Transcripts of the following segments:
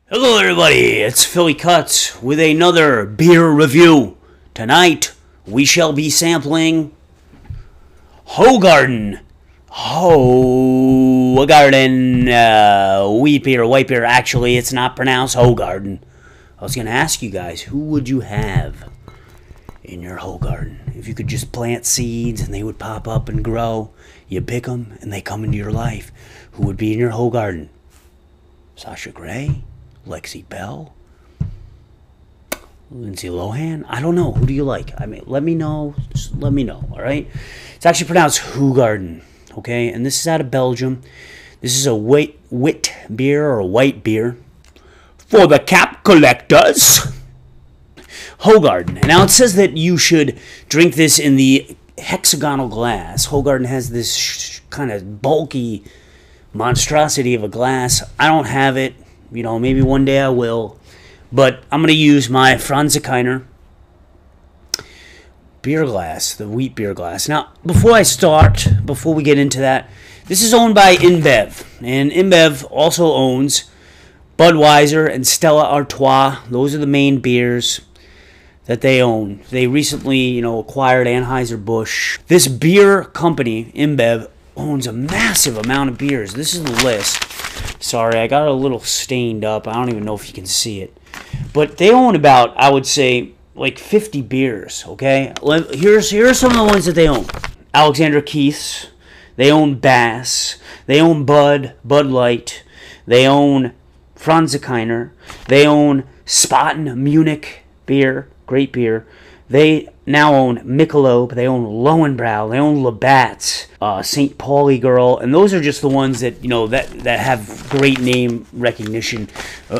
Hello everybody, it's Philly Kuts with another beer review. Tonight, we shall be sampling Hoegaarden. Hoegaarden wheat beer, white beer. Actually, it's not pronounced Hoegaarden. I was going to ask you guys, who would you have in your Hoegaarden? If you could just plant seeds and they would pop up and grow, you pick them and they come into your life. Who would be in your Hoegaarden? Sasha Grey? Lexi Bell? Lindsay Lohan? I don't know. Who do you like? I mean, let me know. Just let me know, all right? It's actually pronounced Hoegaarden, okay? And this is out of Belgium. This is a wit beer or a white beer for the cap collectors. Hoegaarden. And now it says that you should drink this in the hexagonal glass. Hoegaarden has this kind of bulky monstrosity of a glass. I don't have it. You know, maybe one day I will. But I'm going to use my Franzikiner beer glass, the wheat beer glass. Now, before we get into that, this is owned by InBev. And InBev also owns Budweiser and Stella Artois. Those are the main beers that they own. They recently, acquired Anheuser-Busch. This beer company, InBev, owns a massive amount of beers. This is the list. Sorry, I got it a little stained up. I don't even know if you can see it. But they own about, I would say, like 50 beers, okay? Here are some of the ones that they own. Alexander Keith's. They own Bass. They own Bud Light. They own Franzikiner. They own Spaten Munich beer. Great beer. They now own Michelob. They own Lowenbrau. They own Labatt's, St. Pauli Girl, and those are just the ones that that have great name recognition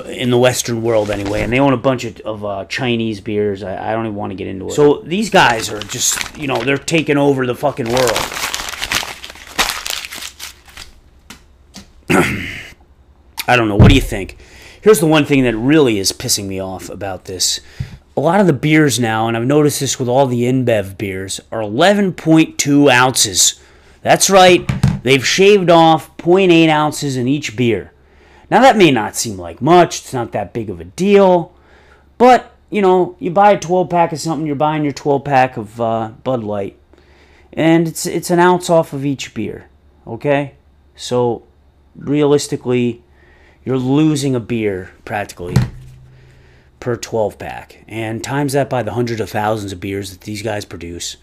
in the Western world anyway. And they own a bunch of Chinese beers. I don't even want to get into it. So these guys are just they're taking over the fucking world. I don't know. What do you think? Here's the one thing that really is pissing me off about this. A lot of the beers now, and I've noticed this with all the InBev beers, are 11.2 ounces. That's right. They've shaved off 0.8 ounces in each beer. Now, that may not seem like much. It's not that big of a deal. But, you buy a 12-pack of something, you're buying your 12-pack of Bud Light. And it's an ounce off of each beer. Okay? So, realistically, you're losing a beer, practically, per 12-pack, and times that by the hundreds of thousands of beers that these guys produce,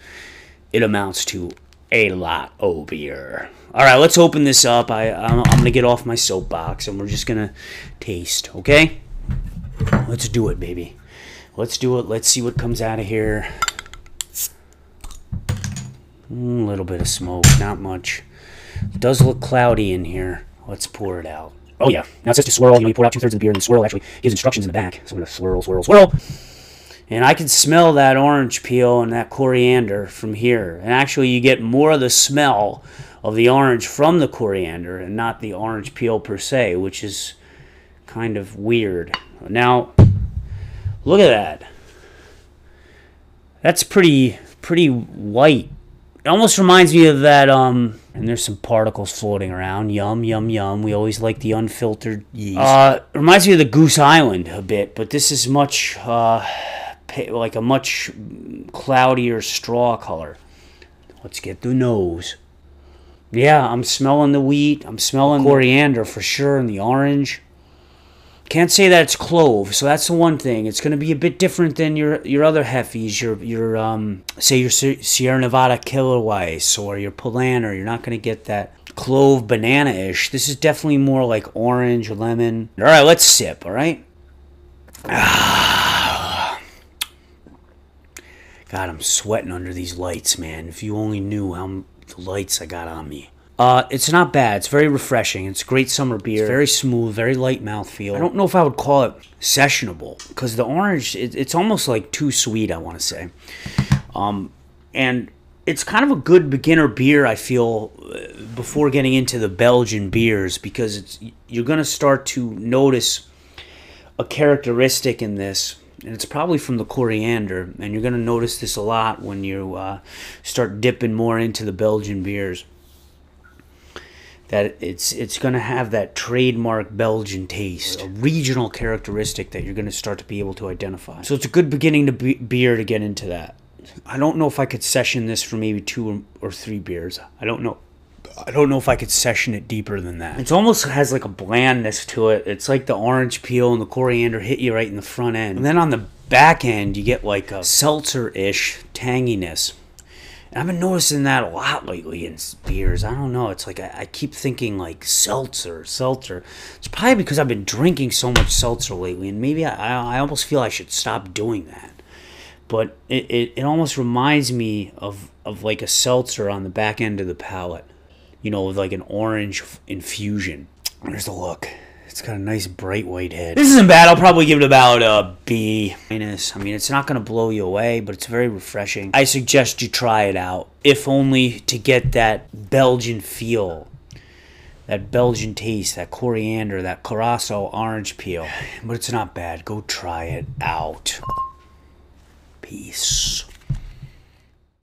it amounts to a lot of beer. All right, let's open this up. I'm going to get off my soapbox, and we're just going to taste, okay? Let's do it, baby. Let's do it. Let's see what comes out of here. A little bit of smoke, not much. It does look cloudy in here. Let's pour it out. Oh, yeah. Now it says to swirl. You pour out 2/3 of the beer, and the swirl actually gives instructions in the back. So I'm going to swirl, swirl, swirl. And I can smell that orange peel and that coriander from here. And actually, you get more of the smell of the orange from the coriander and not the orange peel per se, which is kind of weird. Now, look at that. That's pretty white. It almost reminds me of that, and there's some particles floating around. Yum, yum, yum. We always like the unfiltered yeast. It reminds me of the Goose Island a bit, but this is much, like a much cloudier straw color. Let's get the nose. Yeah, I'm smelling the wheat. I'm smelling coriander for sure, and the orange. Can't say that it's clove, so that's the one thing. It's going to be a bit different than your other hefties, say your Sierra Nevada Killer Weiss or your Polaner. You're not going to get that clove banana-ish. This is definitely more like orange or lemon. All right, let's sip, all right? God, I'm sweating under these lights, man. If you only knew how the lights I got on me. It's not bad. It's very refreshing. It's great summer beer. It's very smooth, very light mouthfeel. I don't know if I would call it sessionable because the orange, it's almost like too sweet, I want to say. And it's kind of a good beginner beer, I feel, before getting into the Belgian beers because you're going to start to notice a characteristic in this, and it's probably from the coriander, and you're going to notice this a lot when you start dipping more into the Belgian beers. that it's going to have that trademark Belgian taste, a regional characteristic that you're going to start to be able to identify. So it's a good beginning to beer to get into that. I don't know if I could session this for maybe 2 or 3 beers. I don't know if I could session it deeper than that. It almost has like a blandness to it. It's like the orange peel and the coriander hit you right in the front end. And then on the back end, you get like a seltzer-ish tanginess. And I've been noticing that a lot lately in beers. I don't know. It's like I keep thinking like seltzer. It's probably because I've been drinking so much seltzer lately, and maybe I almost feel I should stop doing that. But it almost reminds me of like a seltzer on the back end of the palate. You know, with like an orange infusion. There's the look. It's got a nice bright white head. This isn't bad. I'll probably give it about a B-. I mean, it's not going to blow you away, but it's very refreshing. I suggest you try it out, if only to get that Belgian feel, that Belgian taste, that coriander, that Curaçao orange peel. But it's not bad. Go try it out. Peace.